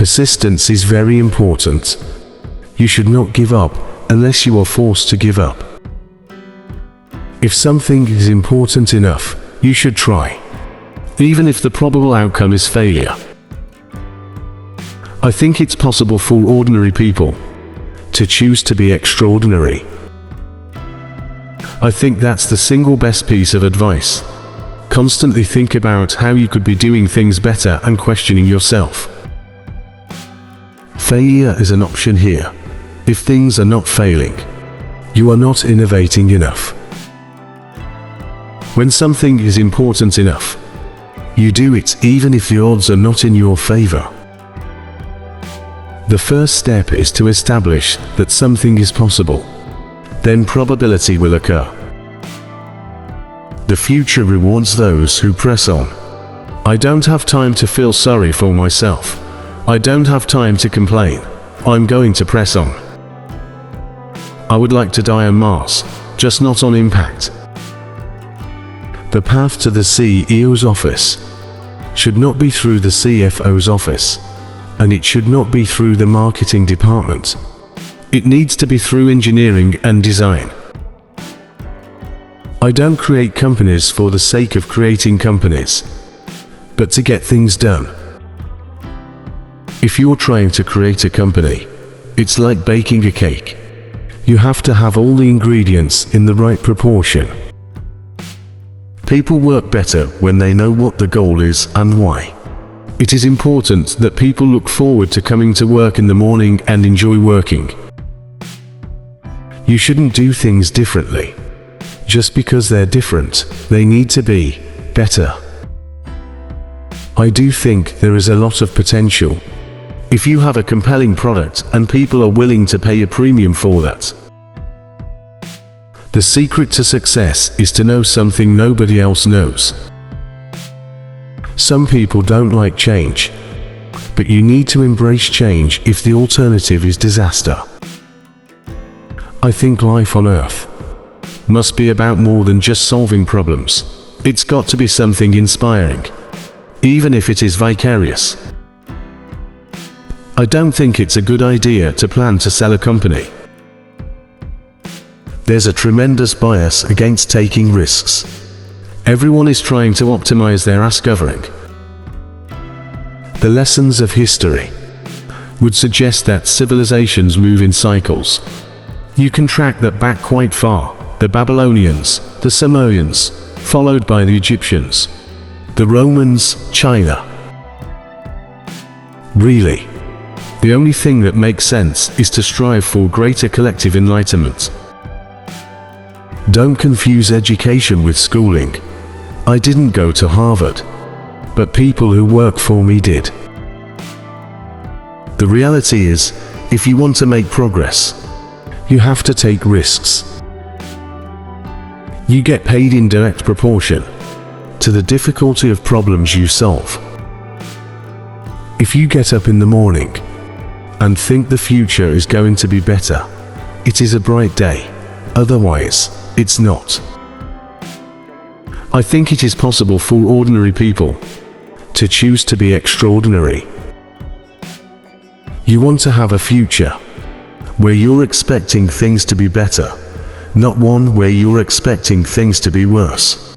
Persistence is very important. You should not give up unless you are forced to give up. If something is important enough, you should try, even if the probable outcome is failure. I think it's possible for ordinary people to choose to be extraordinary. I think that's the single best piece of advice. Constantly think about how you could be doing things better and questioning yourself. Failure is an option here. If things are not failing, you are not innovating enough. When something is important enough, you do it even if the odds are not in your favor. The first step is to establish that something is possible. Then probability will occur. The future rewards those who press on. I don't have time to feel sorry for myself. I don't have time to complain. I'm going to press on. I would like to die on Mars, just not on impact. The path to the CEO's office should not be through the CFO's office, and it should not be through the marketing department. It needs to be through engineering and design. I don't create companies for the sake of creating companies, but to get things done. If you're trying to create a company, it's like baking a cake. You have to have all the ingredients in the right proportion. People work better when they know what the goal is and why. It is important that people look forward to coming to work in the morning and enjoy working. You shouldn't do things differently. Just because they're different, they need to be better. I do think there is a lot of potential if you have a compelling product and people are willing to pay a premium for that. The secret to success is to know something nobody else knows. Some people don't like change, but you need to embrace change if the alternative is disaster. I think life on Earth must be about more than just solving problems. It's got to be something inspiring, even if it is vicarious. I don't think it's a good idea to plan to sell a company. There's a tremendous bias against taking risks. Everyone is trying to optimize their ass covering. The lessons of history would suggest that civilizations move in cycles. You can track that back quite far. The Babylonians, the Sumerians, followed by the Egyptians, the Romans, China. Really, the only thing that makes sense is to strive for greater collective enlightenment. Don't confuse education with schooling. I didn't go to Harvard, but people who work for me did. The reality is, if you want to make progress, you have to take risks. You get paid in direct proportion to the difficulty of problems you solve. If you get up in the morning and think the future is going to be better, it is a bright day. Otherwise, it's not. I think it is possible for ordinary people to choose to be extraordinary. You want to have a future where you're expecting things to be better, not one where you're expecting things to be worse.